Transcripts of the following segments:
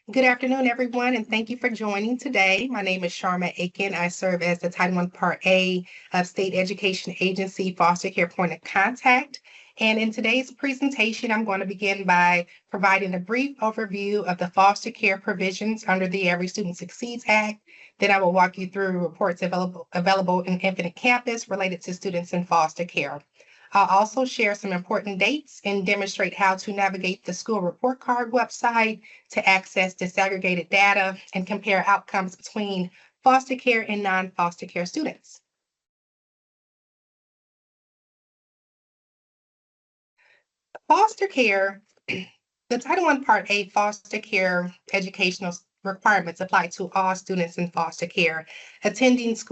Good afternoon, everyone, and thank you for joining today. My name is Sharma Aiken. I serve as the Title I Part A of State Education Agency Foster Care Point of Contact. And in today's presentation, I'm going to begin by providing a brief overview of the foster care provisions under the Every Student Succeeds Act. Then I will walk you through reports available in Infinite Campus related to students in foster care. I'll also share some important dates and demonstrate how to navigate the school report card website to access disaggregated data and compare outcomes between foster care and non-foster care students. Foster care, the Title I Part A foster care educational requirements apply to all students in foster care students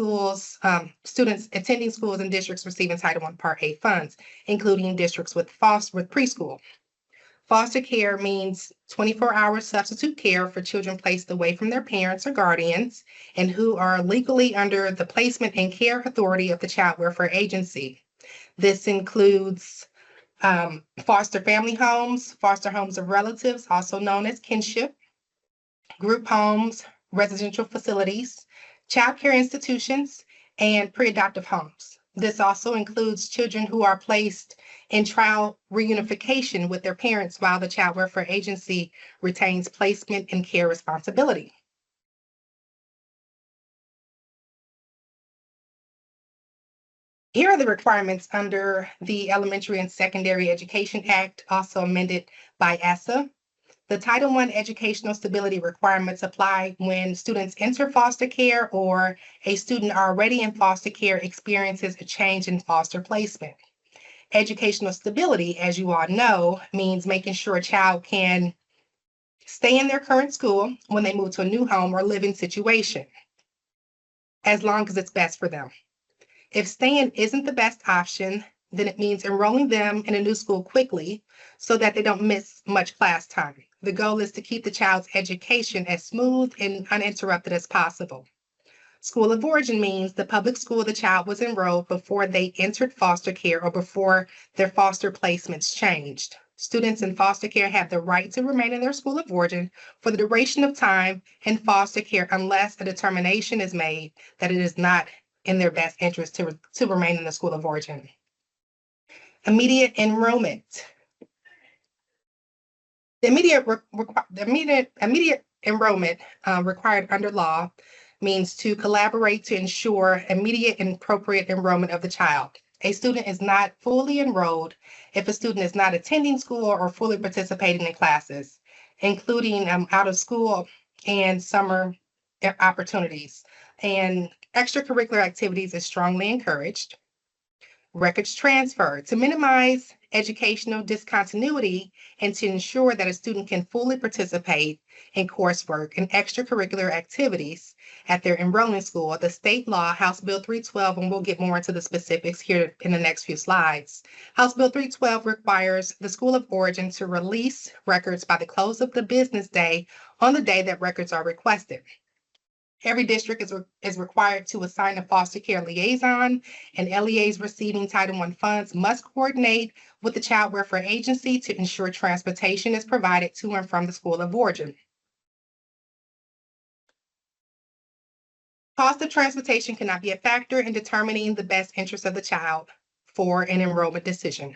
attending schools and districts receiving Title I Part A funds, including districts with preschool. Foster care means 24-hour substitute care for children placed away from their parents or guardians and who are legally under the placement and care authority of the Child Welfare Agency. This includes foster family homes, foster homes of relatives, also known as kinship, group homes, residential facilities, child care institutions, and pre-adoptive homes. This also includes children who are placed in trial reunification with their parents while the Child Welfare Agency retains placement and care responsibility. Here are the requirements under the Elementary and Secondary Education Act, also amended by ASSA. The Title I educational stability requirements apply when students enter foster care or a student already in foster care experiences a change in foster placement. Educational stability, as you all know, means making sure a child can stay in their current school when they move to a new home or living situation, as long as it's best for them. If staying isn't the best option, then it means enrolling them in a new school quickly so that they don't miss much class time. The goal is to keep the child's education as smooth and uninterrupted as possible. School of origin means the public school the child was enrolled before they entered foster care or before their foster placements changed. Students in foster care have the right to remain in their school of origin for the duration of time in foster care unless a determination is made that it is not in their best interest to remain in the school of origin. Immediate enrollment. The immediate enrollment required under law means to collaborate to ensure immediate and appropriate enrollment of the child. A student is not fully enrolled if a student is not attending school or fully participating in classes, including out of school and summer opportunities. And extracurricular activities is strongly encouraged. Records transfer to minimize educational discontinuity and to ensure that a student can fully participate in coursework and extracurricular activities at their enrolling school. The state law, House Bill 312, and we'll get more into the specifics here in the next few slides. House Bill 312 requires the school of origin to release records by the close of the business day on the day that records are requested. Every district is required to assign a foster care liaison, and LEAs receiving Title I funds must coordinate with the Child Welfare Agency to ensure transportation is provided to and from the school of origin. Cost of transportation cannot be a factor in determining the best interest of the child for an enrollment decision.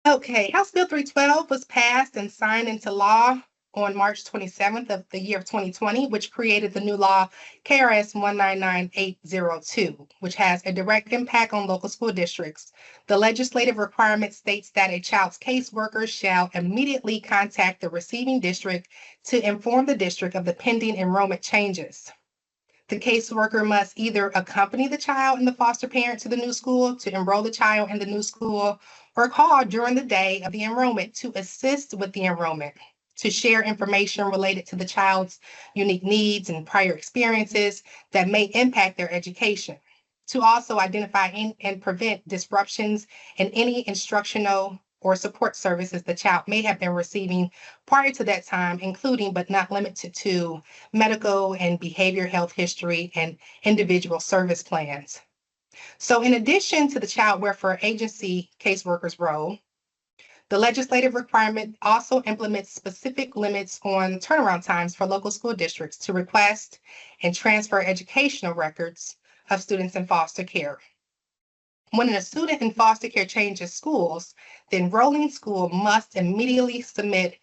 Okay, House Bill 312 was passed and signed into law on March 27th of the year of 2020, which created the new law KRS 199802, which has a direct impact on local school districts. The legislative requirement states that a child's caseworker shall immediately contact the receiving district to inform the district of the pending enrollment changes. The caseworker must either accompany the child and the foster parent to the new school to enroll the child in the new school or call during the day of the enrollment to assist with the enrollment, to share information related to the child's unique needs and prior experiences that may impact their education, to also identify and prevent disruptions in any instructional or support services the child may have been receiving prior to that time, including but not limited to medical and behavior health history and individual service plans. So in addition to the Child Welfare Agency caseworker's role, The legislative requirement also implements specific limits on turnaround times for local school districts to request and transfer educational records of students in foster care. When a student in foster care changes schools, the enrolling school must immediately submit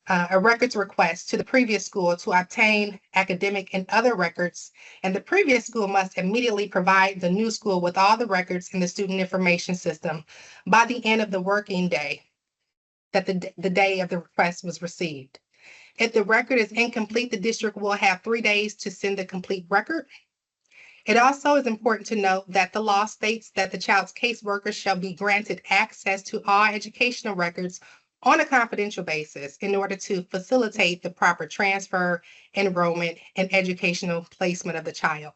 a records request to the previous school to obtain academic and other records, and the previous school must immediately provide the new school with all the records in the student information system by the end of the working day that the day of the request was received. If the record is incomplete, the district will have 3 days to send the complete record. It also is important to note that the law states that the child's caseworker shall be granted access to all educational records on a confidential basis in order to facilitate the proper transfer, enrollment, and educational placement of the child.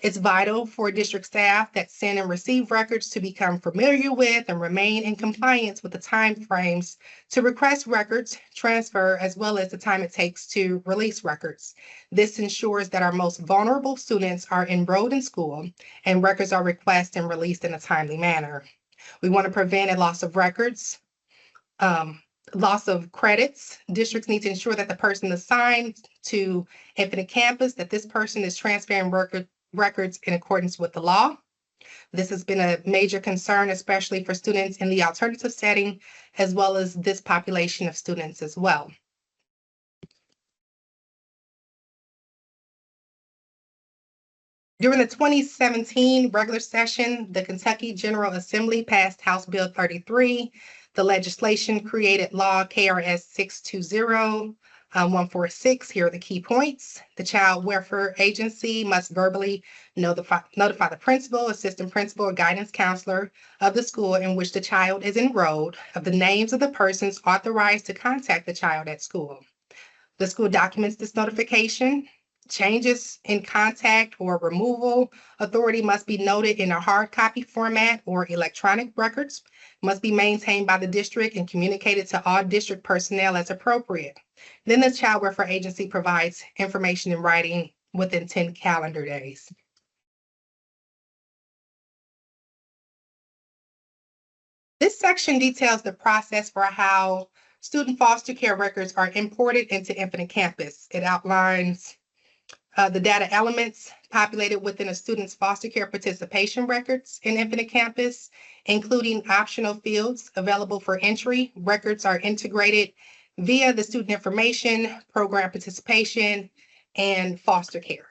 It's vital for district staff that send and receive records to become familiar with and remain in compliance with the timeframes to request records, transfer, as well as the time it takes to release records. This ensures that our most vulnerable students are enrolled in school and records are requested and released in a timely manner. We want to prevent a loss of records, loss of credits. Districts need to ensure that the person assigned to Infinite Campus, that this person is transferring records in accordance with the law. This has been a major concern, especially for students in the alternative setting, as well as this population of students as well. During the 2017 regular session, the Kentucky General Assembly passed House Bill 33. The legislation created Law KRS 620-146. Here are the key points. The Child Welfare Agency must verbally notify the principal, assistant principal, or guidance counselor of the school in which the child is enrolled of the names of the persons authorized to contact the child at school. The school documents this notification. Changes in contact or removal authority must be noted in a hard copy format, or electronic records must be maintained by the district and communicated to all district personnel as appropriate. Then the Child Welfare Agency provides information in writing within 10 calendar days. This section details the process for how student foster care records are imported into Infinite Campus. It outlines the data elements populated within a student's foster care participation records in Infinite Campus, including optional fields available for entry. Records are integrated via the student information, program participation, and foster care.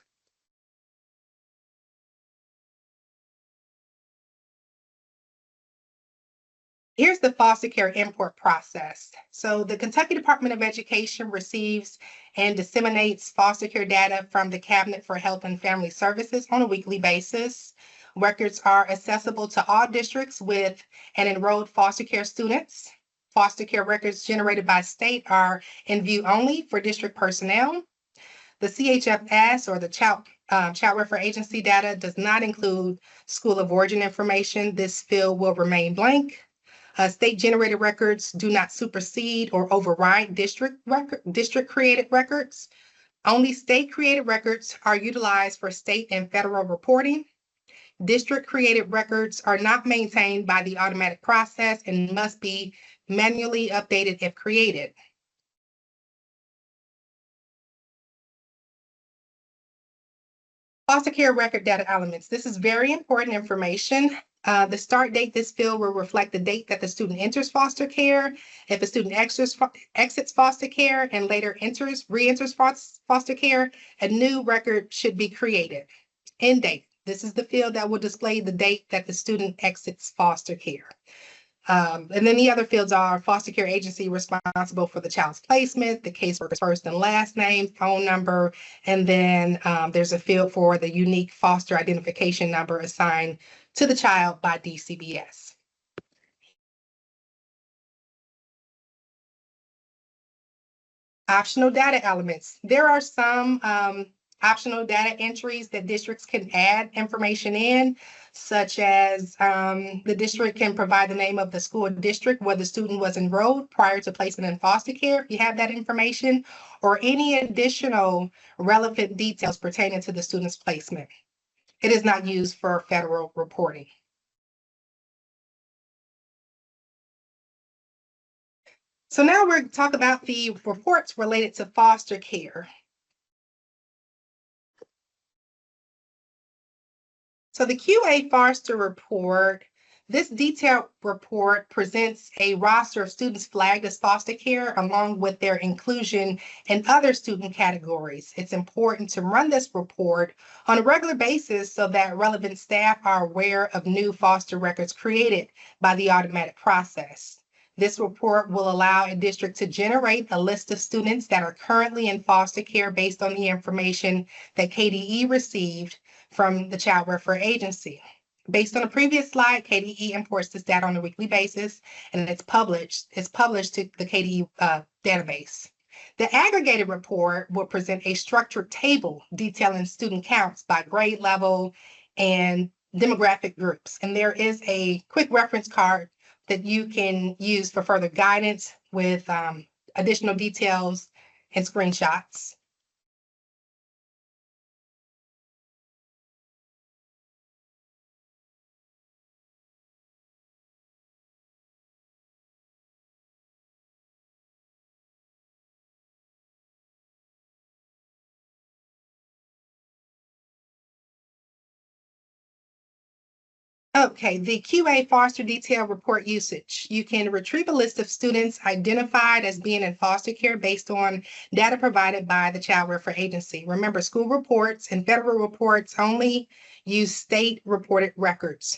Here's the foster care import process. So the Kentucky Department of Education receives and disseminates foster care data from the Cabinet for Health and Family Services on a weekly basis. Records are accessible to all districts with an enrolled foster care students. Foster care records generated by state are in view only for district personnel. The CHFS, or the Child Welfare Agency data, does not include school of origin information. This field will remain blank. State-generated records do not supersede or override district-created records. Only state-created records are utilized for state and federal reporting. District-created records are not maintained by the automatic process and must be manually updated if created. Foster care record data elements. This is very important information. The start date, this field will reflect the date that the student enters foster care. If a student exits foster care and later re-enters foster care, a new record should be created. End date. This is the field that will display the date that the student exits foster care. And then the other fields are foster care agency responsible for the child's placement, the caseworker's first and last name, phone number, and then there's a field for the unique foster identification number assigned to the child by DCBS. Optional data elements. There are some optional data entries that districts can add information in, such as the district can provide the name of the school district where the student was enrolled prior to placement in foster care. You have that information, or any additional relevant details pertaining to the student's placement. It is not used for federal reporting. So now we're talk about the reports related to foster care. So the QA Foster Report, this detailed report presents a roster of students flagged as foster care along with their inclusion in other student categories. It's important to run this report on a regular basis so that relevant staff are aware of new foster records created by the automatic process. This report will allow a district to generate a list of students that are currently in foster care based on the information that KDE received from the Child Welfare Agency. Based on a previous slide, KDE imports this data on a weekly basis, and it's published to the KDE database. The aggregated report will present a structured table detailing student counts by grade level and demographic groups. And there is a quick reference card that you can use for further guidance with additional details and screenshots. Okay, the QA foster detail report usage. You can retrieve a list of students identified as being in foster care based on data provided by the Child Welfare Agency. Remember, school reports and federal reports only use state reported records.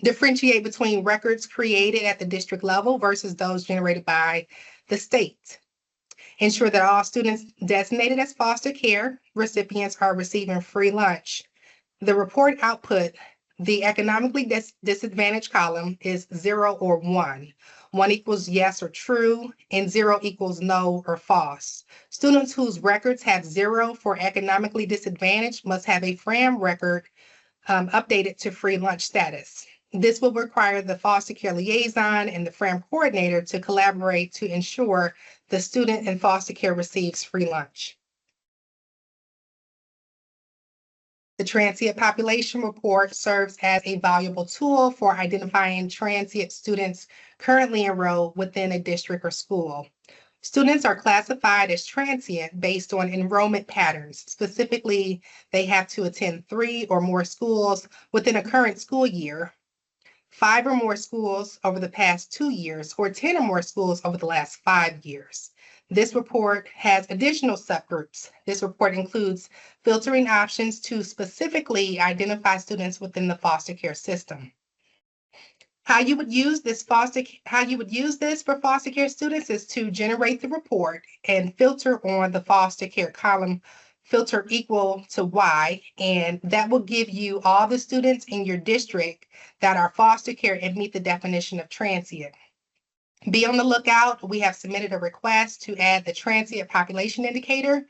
Differentiate between records created at the district level versus those generated by the state. Ensure that all students designated as foster care recipients are receiving free lunch. The report output, the economically disadvantaged column is 0 or 1. 1 equals yes or true, and 0 equals no or false. Students whose records have 0 for economically disadvantaged must have a FRAM record updated to free lunch status. This will require the foster care liaison and the FRAM coordinator to collaborate to ensure the student in foster care receives free lunch. The transient population report serves as a valuable tool for identifying transient students currently enrolled within a district or school. Students are classified as transient based on enrollment patterns. Specifically, they have to attend 3 or more schools within a current school year, 5 or more schools over the past 2 years, or 10 or more schools over the last 5 years. This report has additional subgroups. This report includes filtering options to specifically identify students within the foster care system. How you would use this for foster care students is to generate the report and filter on the foster care column, filter equal to Y, and that will give you all the students in your district that are foster care and meet the definition of transient. Be on the lookout. We have submitted a request to add the transient population indicator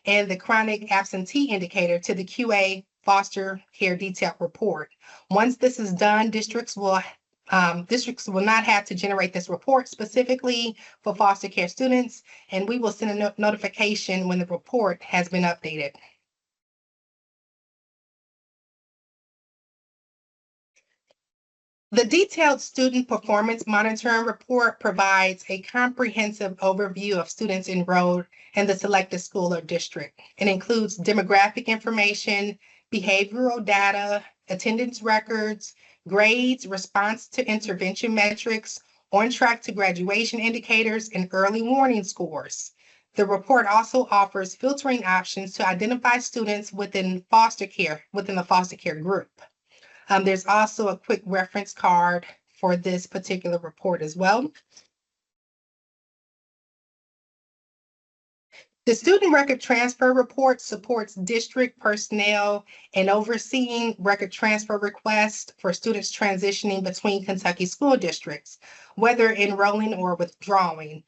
and the chronic absentee indicator to the QA foster care detailed report. Once this is done, districts will not have to generate this report specifically for foster care students, and we will send a notification when the report has been updated. The detailed student performance monitoring report provides a comprehensive overview of students enrolled in the selected school or district. It includes demographic information, behavioral data, attendance records, grades, response to intervention metrics, on track to graduation indicators, and early warning scores. The report also offers filtering options to identify students within the foster care group. There's also a quick reference card for this particular report as well. The student record transfer report supports district personnel in overseeing record transfer requests for students transitioning between Kentucky school districts, whether enrolling or withdrawing.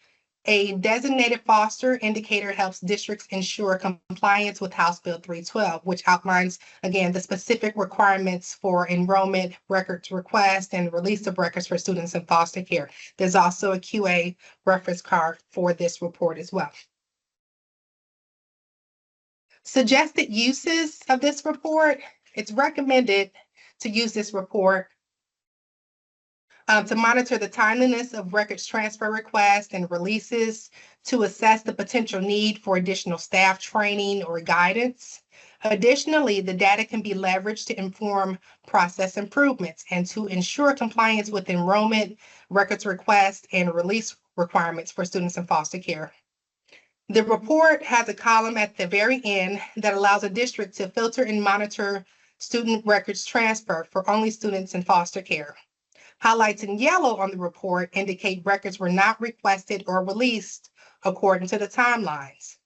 A designated foster indicator helps districts ensure compliance with House Bill 312, which outlines, again, the specific requirements for enrollment, records request, and release of records for students in foster care. There's also a QA reference card for this report as well. Suggested uses of this report, it's recommended to use this report to monitor the timeliness of records transfer requests and releases, to assess the potential need for additional staff training or guidance. Additionally, the data can be leveraged to inform process improvements and to ensure compliance with enrollment, records requests, and release requirements for students in foster care. The report has a column at the very end that allows a district to filter and monitor student records transfer for only students in foster care. Highlights in yellow on the report indicate records were not requested or released according to the timelines.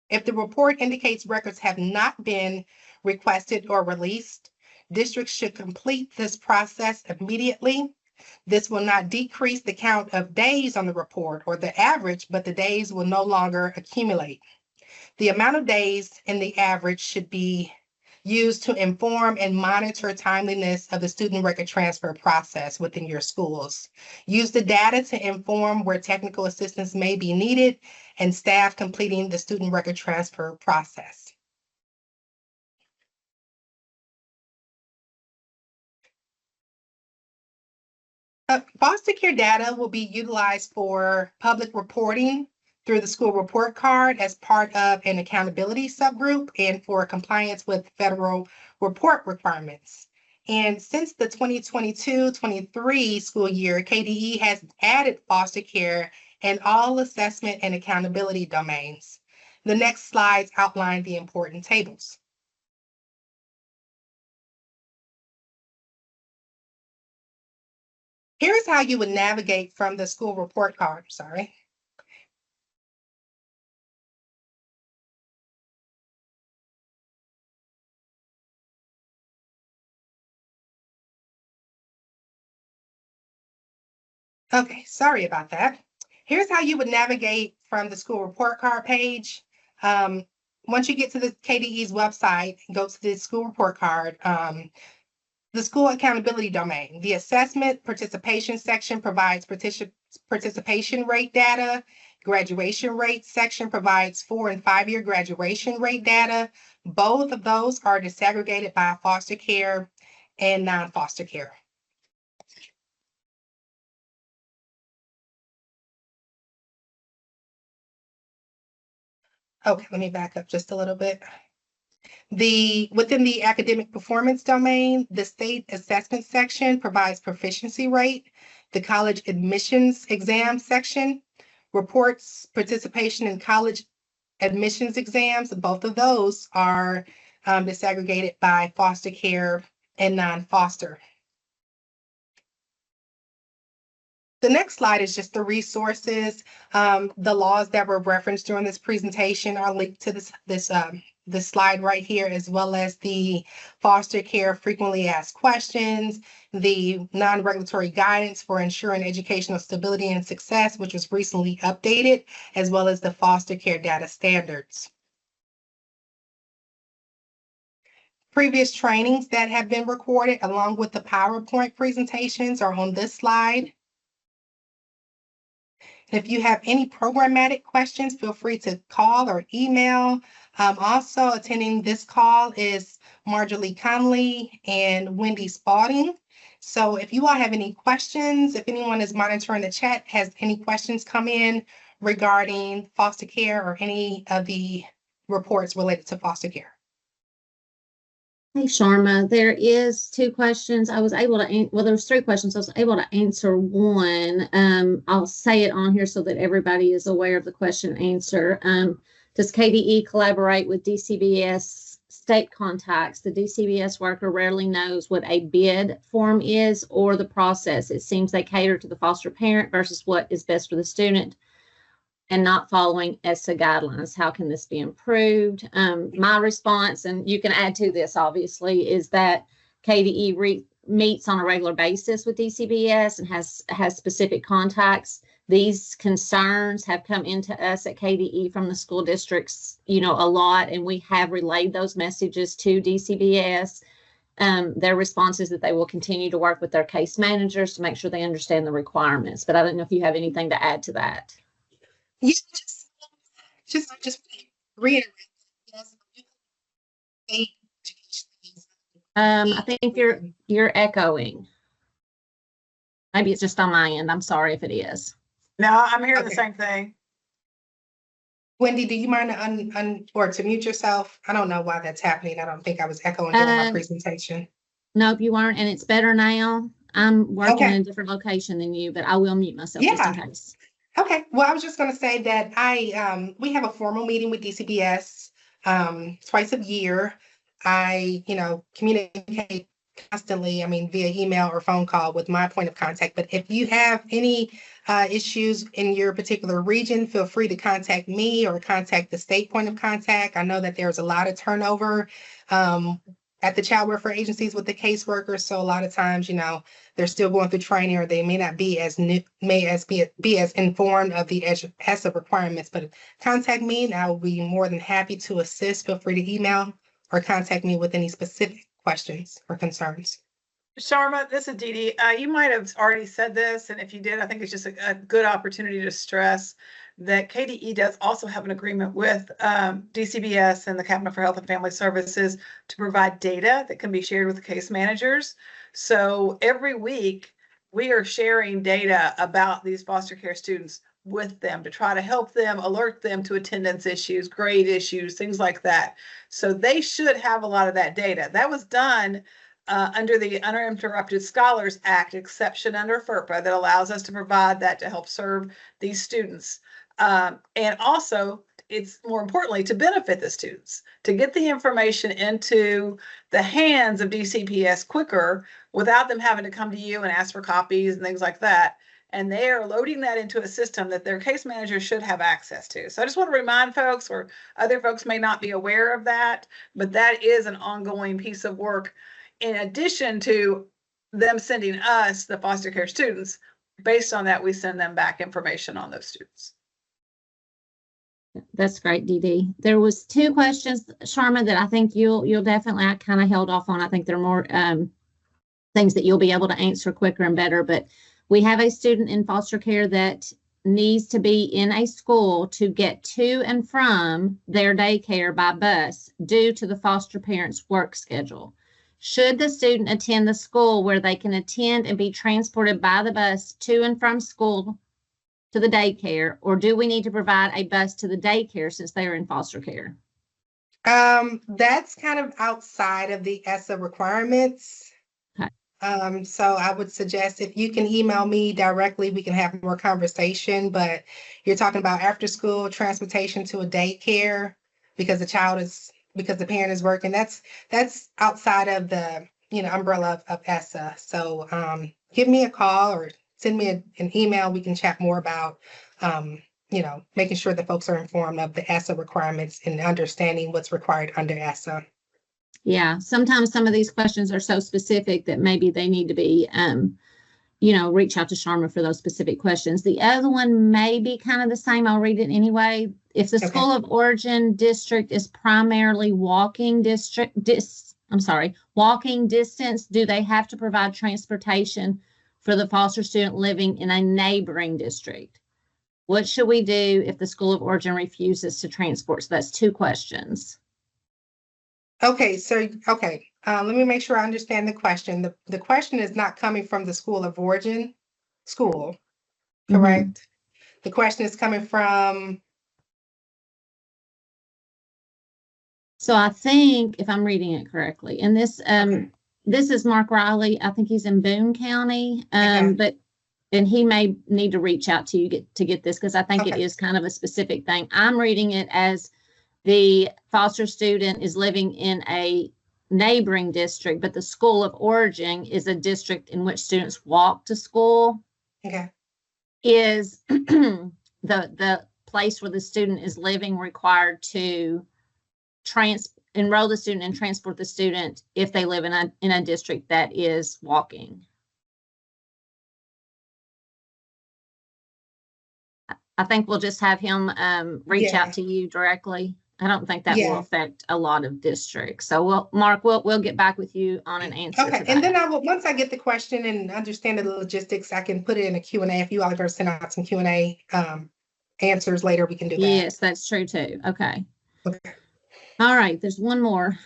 If the report indicates records have not been requested or released, districts should complete this process immediately. This will not decrease the count of days on the report or the average, but the days will no longer accumulate. The amount of days in the average should be used to inform and monitor timeliness of the student record transfer process within your schools. Use the data to inform where technical assistance may be needed and staff completing the student record transfer process. Foster care data will be utilized for public reporting through the school report card as part of an accountability subgroup and for compliance with federal report requirements. And since the 2022-23 school year, KDE has added foster care in all assessment and accountability domains. The next slides outline the important tables. Here's how you would navigate from the school report card, sorry. Okay, sorry about that. Here's how you would navigate from the school report card page. Once you get to the KDE's website, go to the school report card. The school accountability domain, the assessment participation section provides participation rate data. Graduation rate section provides 4 and 5 year graduation rate data. Both of those are disaggregated by foster care and non-foster care. Okay, let me back up just a little bit. Within the academic performance domain, the state assessment section provides proficiency rate. The college admissions exam section reports participation in college admissions exams. Both of those are disaggregated by foster care and non-foster. The next slide is just the resources. The laws that were referenced during this presentation are linked to this slide right here, as well as the foster care frequently asked questions, the non-regulatory guidance for ensuring educational stability and success, which was recently updated, as well as the foster care data standards. Previous trainings that have been recorded along with the PowerPoint presentations are on this slide. If you have any programmatic questions, feel free to call or email. Also attending this call is Marjorie Conley and Wendy Spalding. So if you all have any questions, if anyone is monitoring the chat, has any questions come in regarding foster care or any of the reports related to foster care. Hey, Sharma, there is 2 questions. I was able to, well, there's 3 questions. I was able to answer one. I'll say it on here so that everybody is aware of the question and answer. Does KDE collaborate with DCBS state contacts? The DCBS worker rarely knows what a bid form is or the process. It seems they cater to the foster parent versus what is best for the student and not following ESSA guidelines. How can this be improved? My response, and you can add to this obviously, is that KDE meets on a regular basis with DCBS and has specific contacts. These concerns have come into us at KDE from the school districts, a lot, and we have relayed those messages to DCBS. Their response is that they will continue to work with their case managers to make sure they understand the requirements. But I don't know if you have anything to add to that. Yeah, just reiterate. I think you're echoing. Maybe it's just on my end. I'm sorry if it is. No, I'm hearing the Okay. same thing. Wendy, do you mind or to mute yourself? I don't know why that's happening. I don't think I was echoing during my presentation. Nope, you weren't, and it's better now. I'm working Okay. in a different location than you, but I will mute myself just in Yeah. case. Okay, well, I was just going to say that we have a formal meeting with DCBS twice a year. I, communicate constantly, via email or phone call with my point of contact. But if you have any issues in your particular region, feel free to contact me or contact the state point of contact. I know that there's a lot of turnover at the child welfare agencies with the caseworkers. So a lot of times, they're still going through training, or they may not be as be as informed of the ESSA requirements. But contact me, and I will be more than happy to assist. Feel free to email or contact me with any specific questions or concerns. Sharma, this is Dee Dee. You might have already said this, and if you did, I think it's just a good opportunity to stress that KDE does also have an agreement with DCBS and the Cabinet for Health and Family Services to provide data that can be shared with the case managers. So every week, we are sharing data about these foster care students with them to try to help them, alert them to attendance issues, grade issues, things like that. So they should have a lot of that data. That was done under the Uninterrupted Scholars Act exception under FERPA that allows us to provide that to help serve these students. And also, it's more importantly to benefit the students, to get the information into the hands of DCPS quicker without them having to come to you and ask for copies and things like that. And they are loading that into a system that their case managers should have access to. So I just want to remind folks, or other folks may not be aware of that, but that is an ongoing piece of work in addition to them sending us, the foster care students. Based on that, we send them back information on those students. That's great, Dee Dee. There was two questions, Sharma, that I think you'll definitely, I kind of held off on. I think there are more things that you'll be able to answer quicker and better. But we have a student in foster care that needs to be in a school to get to and from their daycare by bus due to the foster parent's work schedule. Should the student attend the school where they can attend and be transported by the bus to and from school to the daycare, or do we need to provide a bus to the daycare since they are in foster care? That's kind of outside of the ESSA requirements. Okay. So I would suggest if you can email me directly, we can have more conversation. But you're talking about after school transportation to a daycare because the parent is working. That's outside of the umbrella of ESSA. So give me a call or send me an email. We can chat more about making sure that folks are informed of the ESSA requirements and understanding what's required under ESSA. Yeah, sometimes some of these questions are so specific that maybe they need to be, reach out to Sharma for those specific questions. The other one may be kind of the same. I'll read it anyway. If the school of origin district is primarily walking distance, do they have to provide transportation for the foster student living in a neighboring district? What should we do if the school of origin refuses to transport? So that's two questions. Okay, let me make sure I understand the question. The question is not coming from the school of origin school, correct? Mm-hmm. The question is coming from. So I think, if I'm reading it correctly, and this this is Mark Riley. I think he's in Boone County, but he may need to reach out to you to get this because I think it is kind of a specific thing. I'm reading it as the foster student is living in a neighboring district, but the school of origin is a district in which students walk to school. Okay. Is the place where the student is living required to enroll the student and transport the student if they live in a district that is walking? I think we'll just have him reach out to you directly. I don't think that will affect a lot of districts. So Mark, we'll get back with you on an answer. Okay, and then once I get the question and understand the logistics, I can put it in a Q&A. If you all are going to send out some Q&A answers later, we can do that. Yes, that's true too. Okay. All right, there's one more.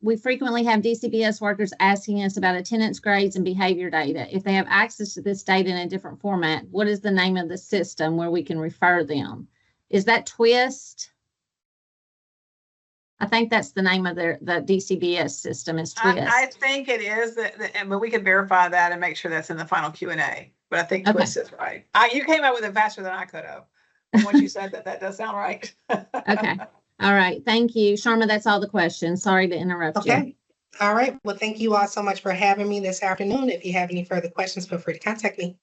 We frequently have DCBS workers asking us about attendance grades and behavior data. If they have access to this data in a different format, what is the name of the system where we can refer them? Is that Twist? I think that's the name of the DCBS system is Twist. I think it is, but we can verify that and make sure that's in the final Q&A. But I think Okay. Twist is right. You came up with it faster than I could have. And once you said that does sound right. Okay. All right. Thank you. Sharma, that's all the questions. Sorry to interrupt you. Okay. All right. Well, thank you all so much for having me this afternoon. If you have any further questions, feel free to contact me.